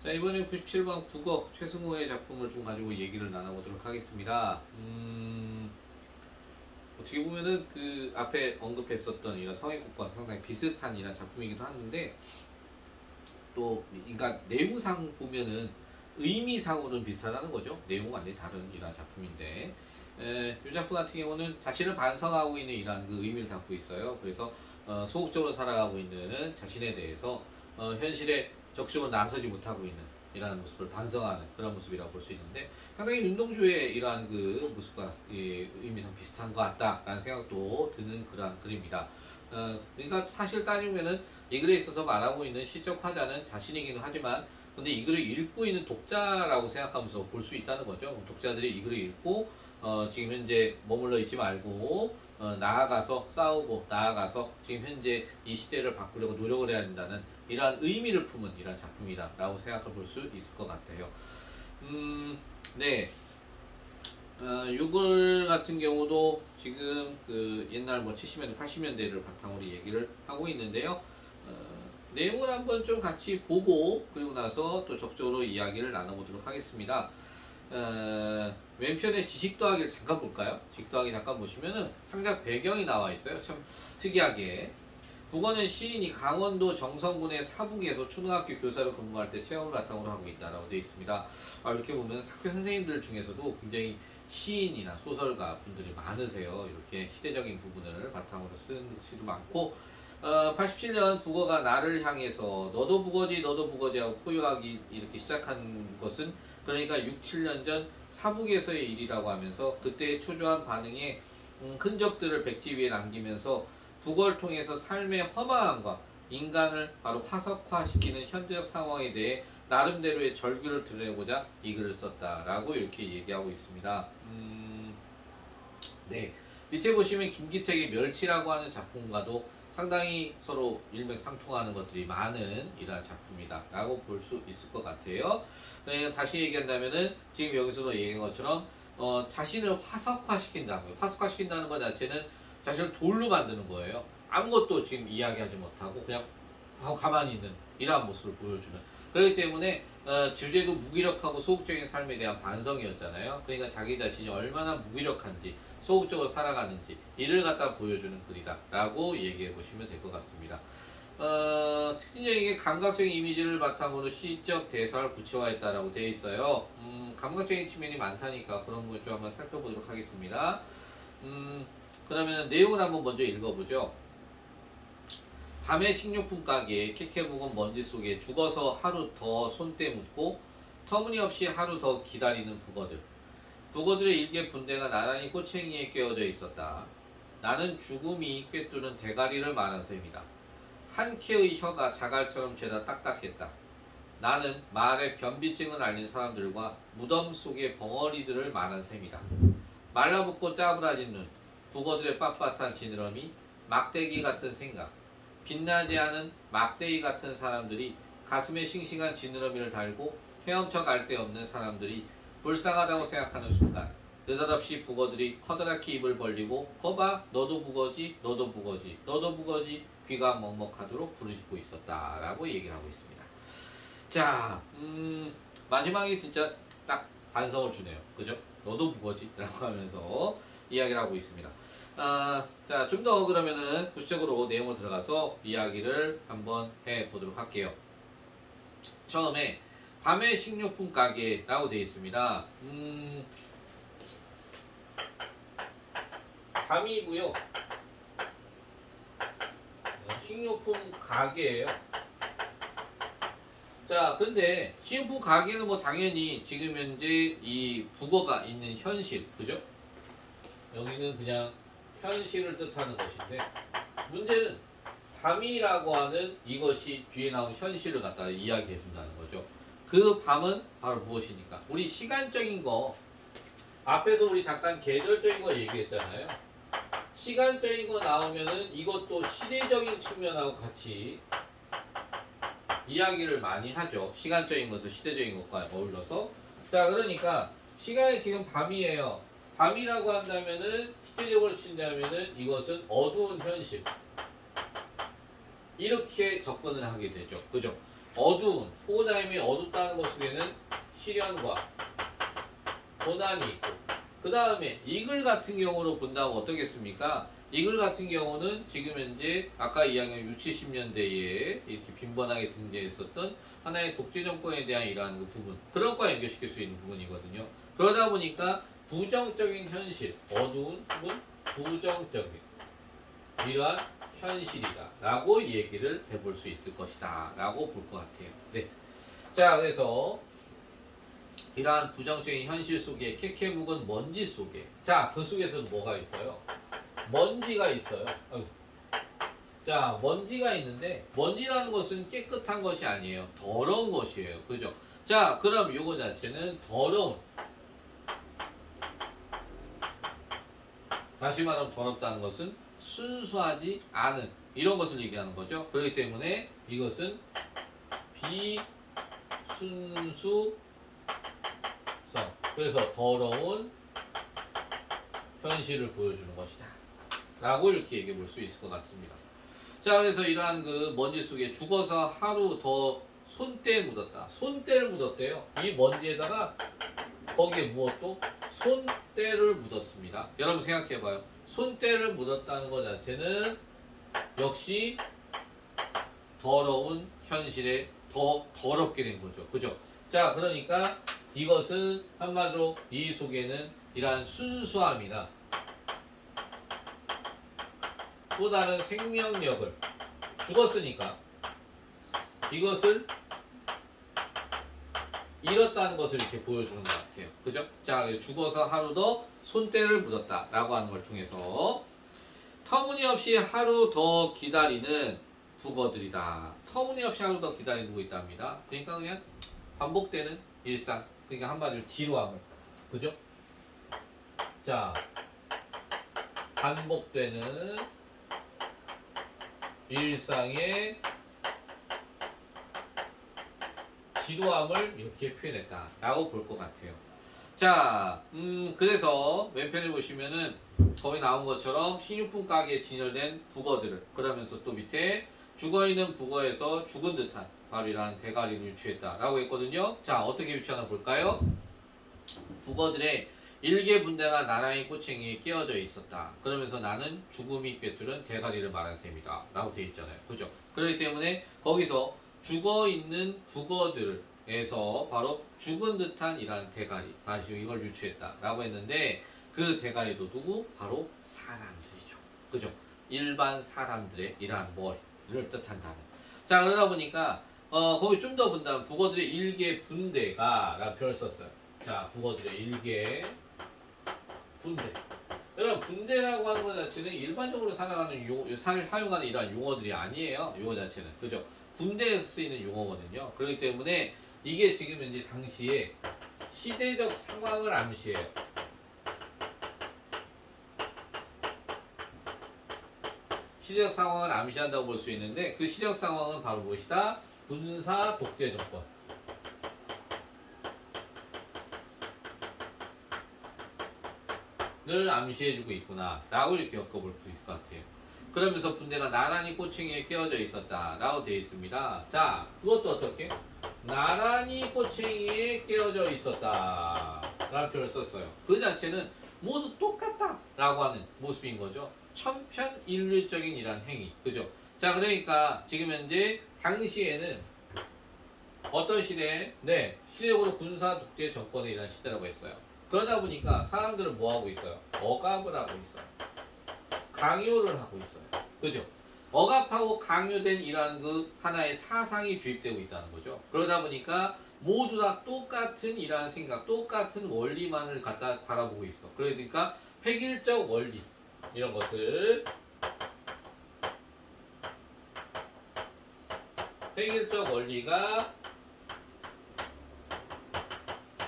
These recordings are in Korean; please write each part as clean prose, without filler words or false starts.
자, 이번에 97번 국어 최승호의 작품을 좀 가지고 얘기를 나눠보도록 하겠습니다. 어떻게 보면은 그 앞에 언급했었던 이런 성애국과 상당히 비슷한 이런 작품이기도 하는데, 또 그러니까 내용상 보면은 의미상으로는 비슷하다는 거죠. 내용은 완전히 다른 이런 작품인데, 이 작품 같은 경우는 자신을 반성하고 있는 이런 그 의미를 담고 있어요. 그래서 소극적으로 살아가고 있는 자신에 대해서 현실에 적극적으로 나서지 못하고 있는 이러한 모습을 반성하는 그런 모습이라고 볼 수 있는데, 상당히 윤동주의 이러한 그 모습과 의미상 비슷한 것 같다라는 생각도 드는 그러한 글입니다. 그러니까 사실 따지면은 이 글에 있어서 말하고 있는 시적 화자는 자신이기는 하지만, 근데 이 글을 읽고 있는 독자라고 생각하면서 볼 수 있다는 거죠. 독자들이 이 글을 읽고 지금 현재 머물러 있지 말고 나아가서 싸우고 나아가서 지금 현재 이 시대를 바꾸려고 노력을 해야 된다는 이러한 의미를 품은 이러한 작품이다라고 생각을 볼 수 있을 것 같아요. 네. 요글 같은 경우도 지금 그 옛날 뭐 70년대, 80년대를 바탕으로 얘기를 하고 있는데요. 내용을 한번 좀 같이 보고 그리고 나서 또 적극적으로 이야기를 나눠보도록 하겠습니다. 왼편에 지식 더하기를 잠깐 볼까요? 지식 더하기 잠깐 보시면은 창작 배경이 나와 있어요. 참 특이하게. 북어는 시인이 강원도 정선군의 사북에서 초등학교 교사로 근무할 때 체험을 바탕으로 하고 있다라고 되어 있습니다. 이렇게 보면 학교 선생님들 중에서도 굉장히 시인이나 소설가 분들이 많으세요. 이렇게 시대적인 부분을 바탕으로 쓴 시도 많고, 87년 북어가 나를 향해서 너도 북어지 너도 북어지 하고 포효하기 이렇게 시작한 것은, 그러니까 6, 7년 전 사북에서의 일이라고 하면서 그때의 초조한 반응에 흔적들을 백지 위에 남기면서 북어를 통해서 삶의 허망함과 인간을 바로 화석화시키는 현대적 상황에 대해 나름대로의 절규를 드러내고자 이 글을 썼다라고 이렇게 얘기하고 있습니다. 네. 밑에 보시면 김기택의 멸치라고 하는 작품과도 상당히 서로 일맥상통하는 것들이 많은 이러한 작품이다 라고 볼 수 있을 것 같아요. 다시 얘기한다면은 지금 여기서도 얘기한 것처럼 자신을 화석화시킨다는 거예요. 화석화시킨다는 것 자체는 자신을 돌로 만드는 거예요. 아무것도 지금 이야기하지 못하고 그냥 가만히 있는 이러한 모습을 보여주는. 그렇기 때문에 주제도 무기력하고 소극적인 삶에 대한 반성이었잖아요. 그러니까 자기 자신이 얼마나 무기력한지 소극적으로 살아가는지 이를 갖다 보여주는 글이다 라고 얘기해 보시면 될 것 같습니다. 특징적인 감각적인 이미지를 바탕으로 시적 대사를 구체화했다라고 되어 있어요. 감각적인 측면이 많다니까 그런 걸 좀 한번 살펴보도록 하겠습니다. 그러면 내용을 한번 먼저 읽어보죠. 밤에 식료품 가게에 캐캐묵은 먼지 속에 죽어서 하루 더 손때 묻고 터무니없이 하루 더 기다리는 북어들. 북어들의 일개 분대가 나란히 꼬챙이에 꿰어져 있었다. 나는 죽음이 꿰뚫은 대가리를 말한 셈이다. 한 켜의 혀가 자갈처럼 죄다 딱딱했다. 나는 말의 변비증을 앓는 사람들과 무덤 속의 벙어리들을 말한 셈이다. 말라붙고 짜부라진 눈, 북어들의 빳빳한 지느러미, 막대기 같은 생각, 빛나지 않은 막대기 같은 사람들이 가슴에 싱싱한 지느러미를 달고 헤엄쳐 갈 데 없는 사람들이 불쌍하다고 생각하는 순간, 느닷없이 북어들이 커다랗게 입을 벌리고 거봐 너도 북어지 너도 북어지 너도 북어지 귀가 먹먹하도록 부르짖고 있었다 라고 얘기를 하고 있습니다. 자, 마지막에 진짜 딱 반성을 주네요. 그죠? 너도 북어지 라고 하면서 이야기를 하고 있습니다. 자, 좀 더 그러면은 구체적으로 내용을 들어가서 이야기를 한번 해보도록 할게요. 처음에 밤의 식료품 가게라고 되어 있습니다. 밤이고요. 식료품 가게예요. 자, 근데 식료품 가게는 뭐 당연히 지금 현재 이 북어가 있는 현실, 그죠? 여기는 그냥 현실을 뜻하는 것인데, 문제는 밤이라고 하는 이것이 뒤에 나온 현실을 갖다 이야기해 준다는 거죠. 그 밤은 바로 무엇입니까? 우리 시간적인 거, 앞에서 우리 잠깐 계절적인 거 얘기했잖아요. 시간적인 거 나오면은 이것도 시대적인 측면하고 같이 이야기를 많이 하죠. 시간적인 것을 시대적인 것과 어울러서. 자, 그러니까 시간이 지금 밤이에요. 밤이라고 한다면은 시대적으로 친다면은 이것은 어두운 현실. 이렇게 접근을 하게 되죠. 그죠? 어두운 포고다임이 어둡다는 것 속에는 시련과 고난이 있고 그 다음에 이글 같은 경우로 본다면 어떻겠습니까? 이글 같은 경우는 지금 현재 아까 이야기한 60, 70년대에 이렇게 빈번하게 등장했었던 하나의 독재 정권에 대한 이러한 그 부분 그런 거 연결시킬 수 있는 부분이거든요. 그러다 보니까 부정적인 현실, 어두운 혹은 부정적인 이러한 현실이다 라고 얘기를 해볼 수 있을 것이다 라고 볼 것 같아요. 네. 자, 그래서 이러한 부정적인 현실 속에 캐캐 묵은 먼지 속에 자, 그 속에서는 뭐가 있어요? 먼지가 있어요. 아이고. 자, 먼지가 있는데 먼지라는 것은 깨끗한 것이 아니에요. 더러운 것이에요. 그죠? 자, 그럼 요거 자체는 더러운 다시 말하면 더럽다는 것은 순수하지 않은 이런 것을 얘기하는 거죠. 그렇기 때문에 이것은 비순수성 그래서 더러운 현실을 보여주는 것이다 라고 이렇게 얘기해 볼 수 있을 것 같습니다. 자, 그래서 이러한 그 먼지 속에 죽어서 하루 더 손때에 묻었다. 손때를 묻었대요. 이 먼지에다가 거기에 무엇도 손때를 묻었습니다. 여러분 생각해봐요. 손때를 묻었다는 것 자체는 역시 더러운 현실에 더 더럽게 된 거죠. 그죠? 자, 그러니까 이것은 한마디로 이 속에는 이러한 순수함이나 또 다른 생명력을 죽었으니까 이것을 잃었다는 것을 이렇게 보여주는 것 같아요. 그죠? 자, 죽어서 하루 더 손때를 묻었다 라고 하는 걸 통해서 터무니없이 하루 더 기다리는 북어들이다. 터무니없이 하루 더 기다리고 있답니다. 그러니까 그냥 반복되는 일상. 그러니까 한마디로 지루함을. 그죠? 자, 반복되는 일상의 지루함을 이렇게 표현했다 라고 볼 것 같아요. 자, 그래서 왼편에 보시면은 거기 나온 것처럼 식료품 가게에 진열된 북어들을 그러면서 또 밑에 죽어있는 북어에서 죽은 듯한 바로 이러한 대가리를 유추했다 라고 했거든요. 자, 어떻게 유추하나 볼까요? 북어들의 일개 분대가 나란히 꼬챙이에 끼어져 있었다. 그러면서 나는 죽음이 꿰뚫은 대가리를 말한 셈이다 라고 되어 있잖아요. 그죠? 그렇기 때문에 거기서 죽어있는 북어들에서 바로 죽은 듯한 이러한 대가리 바로 이걸 유추했다 라고 했는데 그 대가리도 누구? 바로 사람들이죠. 그죠? 일반 사람들의 이러한 머리를 뜻한 단어. 자, 그러다 보니까 거기 좀 더 본다면 북어들의 일개 분대가 라는 표현을 썼어요. 자, 북어들의 일개 분대. 여러분, 분대라고 하는 것 자체는 일반적으로 살아가는 사용하는 이러한 용어들이 아니에요. 용어 자체는. 그죠? 군대에서 쓰이는 용어거든요. 그렇기 때문에 이게 지금 현재 당시에 시대적 상황을 암시해요. 시대적 상황을 암시한다고 볼 수 있는데 그 시대적 상황은 바로 무엇이다? 군사 독재 정권. 를 암시해주고 있구나 라고 이렇게 엮어볼 수 있을 것 같아요. 그러면서 분대가 나란히 꼬챙이에 끼어져 있었다 라고 되어 있습니다. 자, 그것도 어떻게? 나란히 꼬챙이에 끼어져 있었다 라는 표현을 썼어요. 그 자체는 모두 똑같다 라고 하는 모습인 거죠. 천편일률적인 이란 행위. 그죠? 자, 그러니까 지금 현재 당시에는 어떤 시대에 시대적으로 군사 독재 정권의 이란 시대라고 했어요. 그러다 보니까 사람들은 뭐 하고 있어요? 억압을 하고 있어요. 강요를 하고 있어요. 그죠? 억압하고 강요된 이러한 그 하나의 사상이 주입되고 있다는 거죠. 그러다 보니까 모두 다 똑같은 이러한 생각, 똑같은 원리만을 갖다 바라보고 있어. 그러니까 획일적 원리 이런 것을 획일적 원리가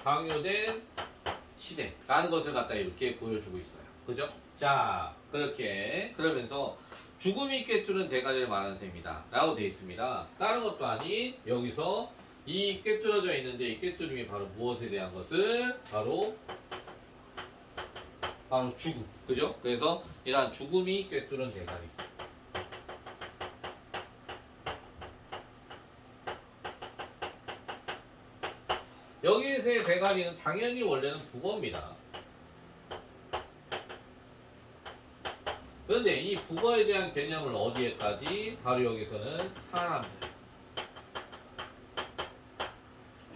강요된 시대라는 것을 갖다 이렇게 보여주고 있어요. 그죠? 자, 그렇게 그러면서 죽음이 꿰뚫은 대가리를 말하는 셈이다 라고 되어 있습니다. 다른 것도 아닌 여기서 이 꿰뚫어져 있는데 이 꿰뚫음이 바로 무엇에 대한 것을 바로 죽음. 그죠? 그래서 이러한 죽음이 꿰뚫은 대가리 여기서의 대가리는 당연히 원래는 국어입니다. 그런데 이 국어에 대한 개념을 어디에까지? 바로 여기서는 사람들.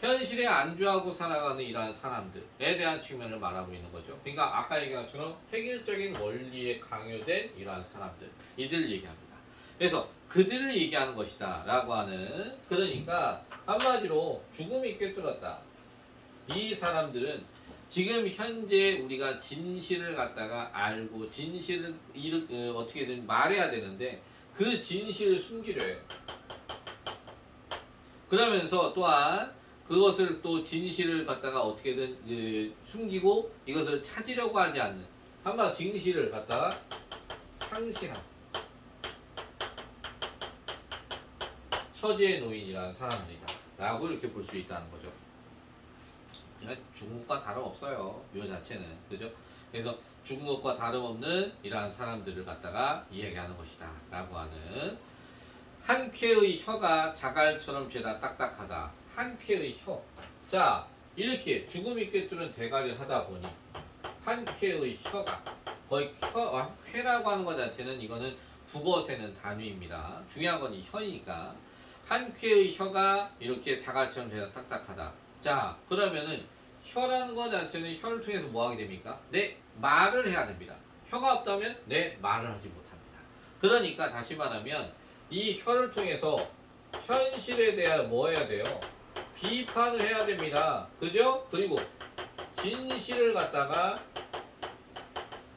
현실에 안주하고 살아가는 이러한 사람들에 대한 측면을 말하고 있는 거죠. 그러니까 아까 얘기한 것처럼 획일적인 원리에 강요된 이러한 사람들. 이들을 얘기합니다. 그래서 그들을 얘기하는 것이다 라고 하는, 그러니까 한마디로 죽음이 꿰뚫었다. 이 사람들은 지금 현재 우리가 진실을 갖다가 알고 진실을 어떻게든 말해야 되는데 그 진실을 숨기려 해요. 그러면서 또한 그것을 또 진실을 갖다가 어떻게든 숨기고 이것을 찾으려고 하지 않는, 한마디로 진실을 갖다가 상실한 처지의 노인이라는 사람들이다 라고 이렇게 볼 수 있다는 거죠. 그냥 죽은 것과 다름없어요. 묘 자체는. 그죠? 그래서 죽은 것과 다름없는 이러한 사람들을 갖다가 이야기하는 것이다 라고 하는, 한 쾌의 혀가 자갈처럼 죄다 딱딱하다. 한 쾌의 혀. 자, 이렇게 죽음이 꿰뚫은 대가리를 하다 보니 한 쾌의 혀가 거의 쾌라고 하는 것 자체는 이거는 국어세는 단위입니다. 중요한 건 이 혀니까. 한 쾌의 혀가 이렇게 자갈처럼 죄다 딱딱하다. 자, 그러면은 혀라는 것 자체는 혀를 통해서 뭐 하게 됩니까? 내 말을 해야 됩니다. 혀가 없다면 내 말을 하지 못합니다. 그러니까 다시 말하면 이 혀를 통해서 현실에 대한 뭐 해야 돼요? 비판을 해야 됩니다. 그죠? 그리고 진실을 갖다가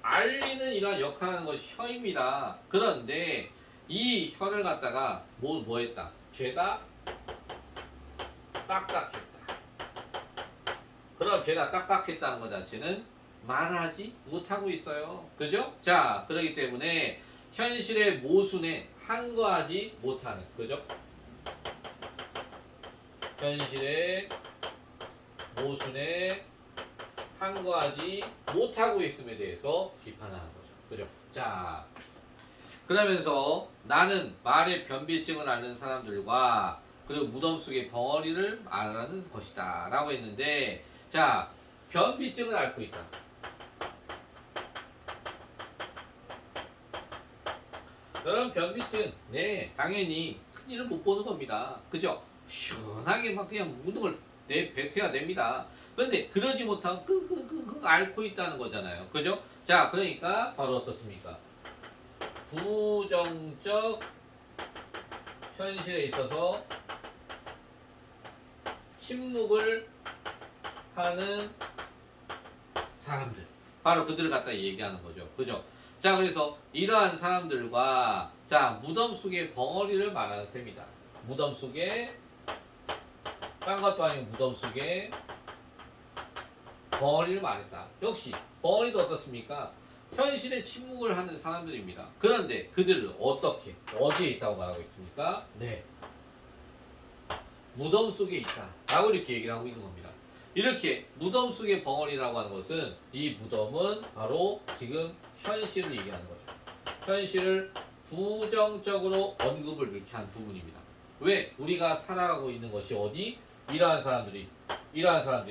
알리는 이런 역할을 하는 것이 혀입니다. 그런데 이 혀를 갖다가 뭐 했다? 죄다 딱딱했다. 그럼 죄다 딱딱했다는 것 자체는 말을 하지 못하고 있어요. 그죠? 자, 그렇기 때문에 현실의 모순에 한거하지 못하는, 그죠? 현실의 모순에 한거하지 못하고 있음에 대해서 비판하는 거죠. 그죠? 자, 그러면서 나는 말의 변비증을 앓는 사람들과 그리고 무덤 속의 벙어리를 말하는 것이다 라고 했는데, 자, 변비증을 앓고 있다. 여러분, 변비증, 네, 당연히 큰일을 못 보는 겁니다. 그죠? 시원하게 막 그냥 모든 걸 뱉어야 됩니다. 그런데 그러지 못하고 앓고 있다는 거잖아요. 그죠? 자, 그러니까 바로 어떻습니까? 부정적 현실에 있어서 침묵을 하는 사람들, 바로 그들을 갖다 얘기하는 거죠. 그죠? 자, 그래서 이러한 사람들과, 자, 무덤 속의 벙어리를 말하는 셈이다. 무덤 속에, 딴 것도 아니고 무덤 속에 벙어리를 말했다. 역시 벙어리도 어떻습니까? 현실에 침묵을 하는 사람들입니다. 그런데 그들을 어떻게, 어디에 있다고 말하고 있습니까? 네, 무덤 속에 있다 라고 이렇게 얘기를 하고 있는 겁니다. 이렇게 무덤 속의 벙어리라고 하는 것은, 이 무덤은 바로 지금 현실을 얘기하는 거죠. 현실을 부정적으로 언급을 이렇게 한 부분입니다. 왜? 우리가 살아가고 있는 것이 어디? 이러한 사람들이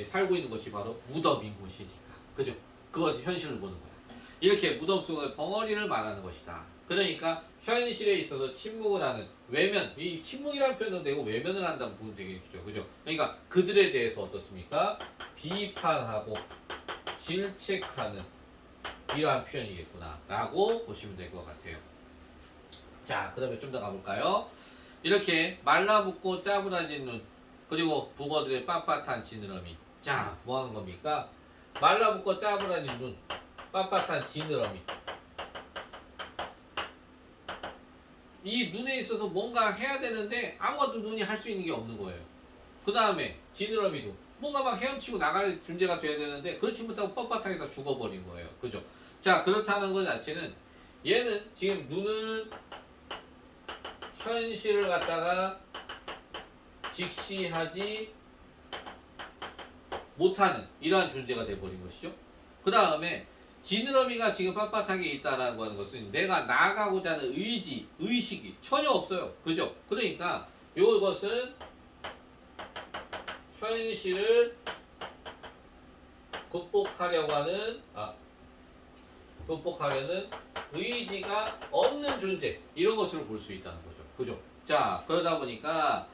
살고 있는 것이 바로 무덤인 곳이니까. 그죠? 그것이 현실을 보는 거야. 이렇게 무덤 속의 벙어리를 말하는 것이다. 그러니까 현실에 있어서 침묵을 하는, 외면, 이 침묵이라는 표현도 되고 외면을 한다는 부분 되겠죠. 그죠? 그러니까 그들에 대해서 어떻습니까? 비판하고 질책하는 이러한 표현이겠구나 라고 보시면 될 것 같아요. 자, 그러면 좀 더 가볼까요? 이렇게 말라붙고 짜부라진 눈, 그리고 북어들의 빳빳한 지느러미. 자, 뭐 하는 겁니까? 말라붙고 짜부라진 눈, 빳빳한 지느러미. 이 눈에 있어서 뭔가 해야 되는데 아무것도 눈이 할 수 있는 게 없는 거예요. 그 다음에 지느러미도 뭔가 막 헤엄치고 나갈 존재가 돼야 되는데 그렇지 못하고 뻣뻣하게 다 죽어버린 거예요. 그죠? 자, 그렇다는 것 자체는 얘는 지금 눈을, 현실을 갖다가 직시하지 못하는 이러한 존재가 돼버린 것이죠. 그 다음에 지느러미가 지금 빳빳하게 있다라고 하는 것은 내가 나아가고자 하는 의지, 의식이 전혀 없어요. 그죠? 그러니까 이것은 현실을 극복하려고 하는 극복하려는 의지가 없는 존재 이런 것으로 볼 수 있다는 거죠. 그죠? 자 그러다 보니까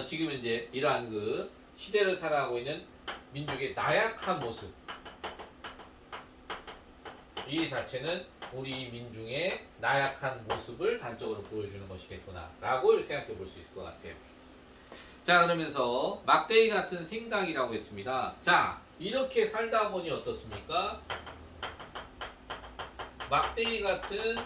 지금 이제 이러한 그 시대를 살아가고 있는 민족의 나약한 모습 이 자체는 우리 민중의 나약한 모습을 단적으로 보여주는 것이겠구나 라고 생각해 볼 수 있을 것 같아요. 자 그러면서 막대기 같은 생각이라고 했습니다. 자 이렇게 살다 보니 어떻습니까? 막대기 같은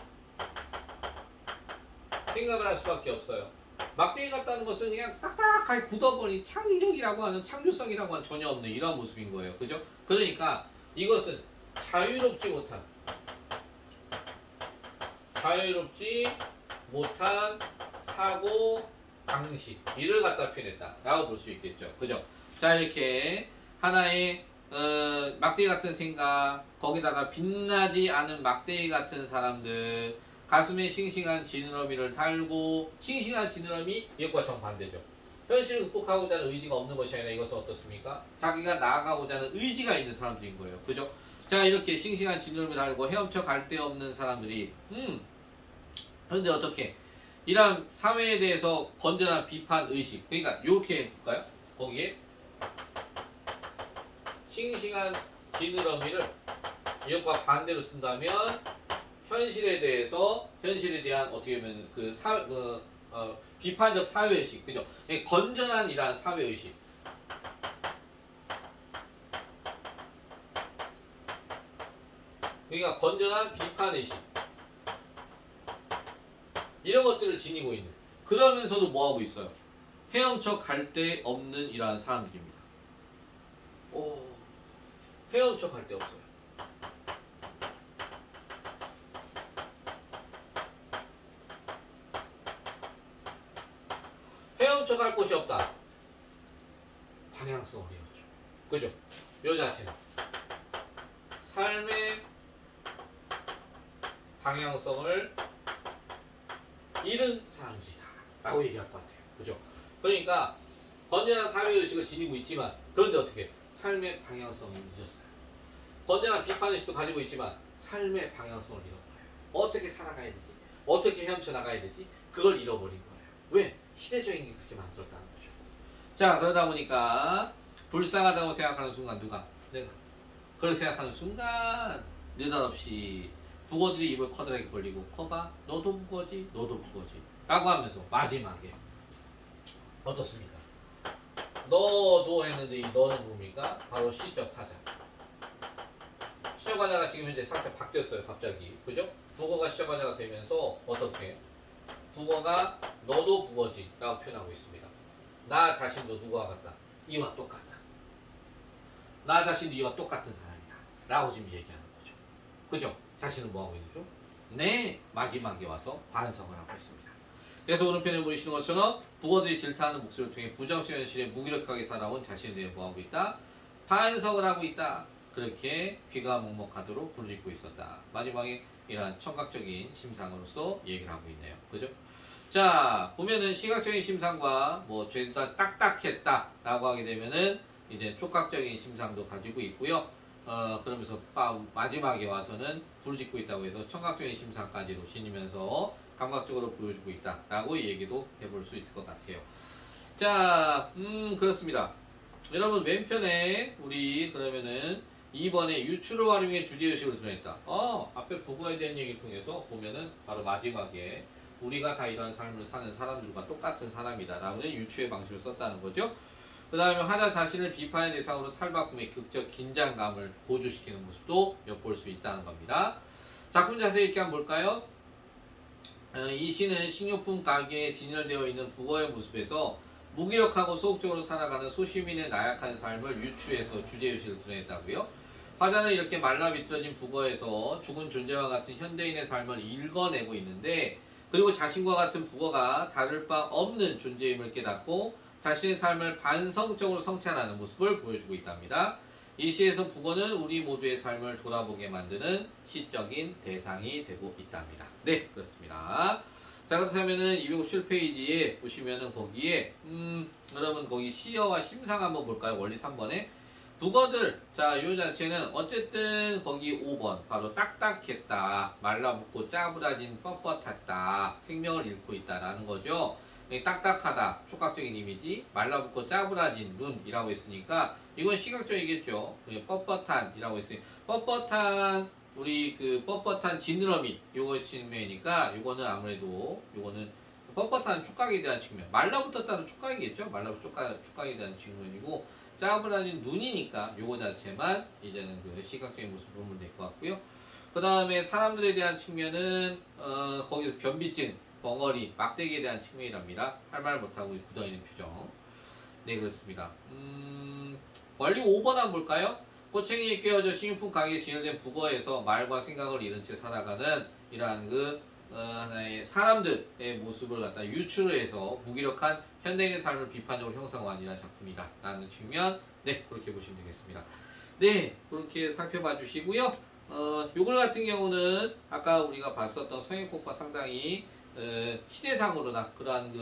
생각을 할 수밖에 없어요. 막대기 같다는 것은 그냥 딱딱하게 굳어버린 창의력이라고 하는 창조성이라고 하는 전혀 없는 이런 모습인 거예요. 그죠? 그러니까 이것은 자유롭지 못한 사고 방식 이를 갖다 표현했다 라고 볼 수 있겠죠. 그죠? 자 이렇게 하나의 막대기 같은 생각 거기다가 빛나지 않은 막대기 같은 사람들 가슴에 싱싱한 지느러미를 달고 싱싱한 지느러미 이것과 정반대죠. 현실을 극복하고자 하는 의지가 없는 것이 아니라 이것은 어떻습니까? 자기가 나아가고자 하는 의지가 있는 사람들인 거예요. 그죠? 자 이렇게 싱싱한 지느러미를 달고 헤엄쳐 갈 데 없는 사람들이 그런데 어떻게 이런 사회에 대해서 건전한 비판 의식 그러니까 이렇게 해볼까요? 거기에 싱싱한 지느러미를 이것과 반대로 쓴다면 현실에 대한 어떻게 보면 비판적 사회의식 그죠? 건전한 이러한 사회의식 그러니까 건전한 비판의식 이런 것들을 지니고 있는 그러면서도 뭐하고 있어요? 헤엄쳐 갈 데 없는 이러한 사람들입니다. 헤엄쳐 갈 데 없어요. 헤엄쳐 갈 곳이 없다. 방향성을 잃었죠. 그죠? 요 자체는 삶의 방향성을 잃은 사람들이다 라고 얘기할 것 같아요. 그죠? 그러니까 건전한 사회의식을 지니고 있지만 그런데 어떻게 삶의 방향성을 잊었어요. 건전한 비판의식도 가지고 있지만 삶의 방향성을 잃어버려요. 어떻게 살아가야 되지? 어떻게 헤엄쳐 나가야 되지? 그걸 잃어버린 거예요. 왜? 시대적인 게 그렇게 만들었다는 거죠. 자 그러다 보니까 불쌍하다고 생각하는 순간 누가? 내가. 그렇게 생각하는 순간 느닷없이 북어들이 입을 커다랗게 벌리고 커봐 너도 북어지 라고 하면서 마지막에 어떻습니까? 너도 했는데 이 너는 뭡니까? 바로 시적하자. 시적하자가 지금 현재 살짝 바뀌었어요. 갑자기 그죠? 북어가 시적하자가 되면서 어떻게? 북어가 너도 북어지 라고 표현하고 있습니다. 나 자신도 누구와 같다? 이와 똑같다. 나 자신도 이와 똑같은 사람이다 라고 지금 얘기하는 거죠. 그죠? 자신은 뭐하고 있는 거죠? 네, 마지막에 와서 반성을 하고 있습니다. 그래서 오른편에 보이시는 것처럼 북어들이 질타하는 목소리를 통해 부정적 현실에 무기력하게 살아온 자신에 대해 뭐하고 있다? 반성을 하고 있다. 그렇게 귀가 먹먹하도록 부르짖고 있었다. 마지막에 이러한 청각적인 심상으로서 얘기를 하고 있네요. 그죠? 자, 보면은 시각적인 심상과 뭐 죄다 딱딱했다 라고 하게 되면은 이제 촉각적인 심상도 가지고 있고요. 그러면서 마지막에 와서는 부르짖고 있다고 해서 청각적인 심상까지도 지니면서 감각적으로 보여주고 있다라고 얘기도 해볼 수 있을 것 같아요. 자, 그렇습니다. 여러분 왼편에 우리 그러면은 2번에 유추를 활용해 주제의식을 드러냈다. 앞에 부부에 대한 얘기를 통해서 보면은 바로 마지막에 우리가 다 이러한 삶을 사는 사람들과 똑같은 사람이다 라는 유추의 방식을 썼다는 거죠. 그 다음에 하나 자신을 비판의 대상으로 탈바꿈의 극적 긴장감을 고조시키는 모습도 엿볼 수 있다는 겁니다. 작품 자세히 이렇게 한번 볼까요? 이 시는 식료품 가게에 진열되어 있는 북어의 모습에서 무기력하고 소극적으로 살아가는 소시민의 나약한 삶을 유추해서 주제의식을 드러냈다고요. 화자는 이렇게 말라 비틀어진 북어에서 죽은 존재와 같은 현대인의 삶을 읽어내고 있는데 그리고 자신과 같은 북어가 다를 바 없는 존재임을 깨닫고 자신의 삶을 반성적으로 성찰하는 모습을 보여주고 있답니다. 이 시에서 북어는 우리 모두의 삶을 돌아보게 만드는 시적인 대상이 되고 있답니다. 네, 그렇습니다. 자, 그렇다면은 257페이지에 보시면은 거기에 여러분 거기 시어와 심상 한번 볼까요? 원리 3번에 북어들, 자, 요 자체는 어쨌든 거기 5번, 바로 딱딱했다, 말라붙고 짜부라진 뻣뻣했다, 생명을 잃고 있다라는 거죠. 딱딱하다, 촉각적인 이미지, 말라붙고 짜부라진 눈이라고 했으니까, 이건 시각적이겠죠. 뻣뻣한이라고 했으니, 뻣뻣한, 우리 그 뻣뻣한 지느러미, 요거 측면이니까, 요거는 아무래도, 요거는 뻣뻣한 촉각에 대한 측면, 말라붙었다는 촉각이겠죠. 촉각에 대한 측면이고, 짜부라진 눈이니까 요거 자체만 이제는 그 시각적인 모습 보면 될 것 같고요. 그 다음에 사람들에 대한 측면은 거기서 변비증, 벙어리, 막대기에 대한 측면이랍니다. 할 말 못하고 굳어있는 표정. 네, 그렇습니다. 원리 5번 한번 볼까요? 꼬챙이에 끼어져 식료품 가게에 진열된 북어에서 말과 생각을 잃은 채 살아가는 이러한 하나의 사람들의 모습을 갖다 유추를 해서 무기력한 현대인의 삶을 비판적으로 형성한 이런 작품이다 라는 측면, 네, 그렇게 보시면 되겠습니다. 네, 그렇게 살펴봐 주시고요. 요걸 같은 경우는 아까 우리가 봤었던 성인국과 상당히 시대상으로나 그러한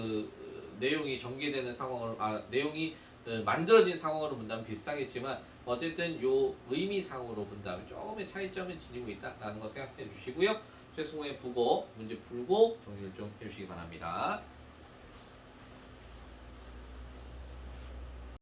내용이 전개되는 상황으로, 내용이 만들어진 상황으로 본다면 비슷하겠지만 어쨌든 요 의미상으로 본다면 조금의 차이점을 지니고 있다라는 거 생각해 주시고요. 최승호의 국어 문제 풀고 정리를 좀 해주시기 바랍니다.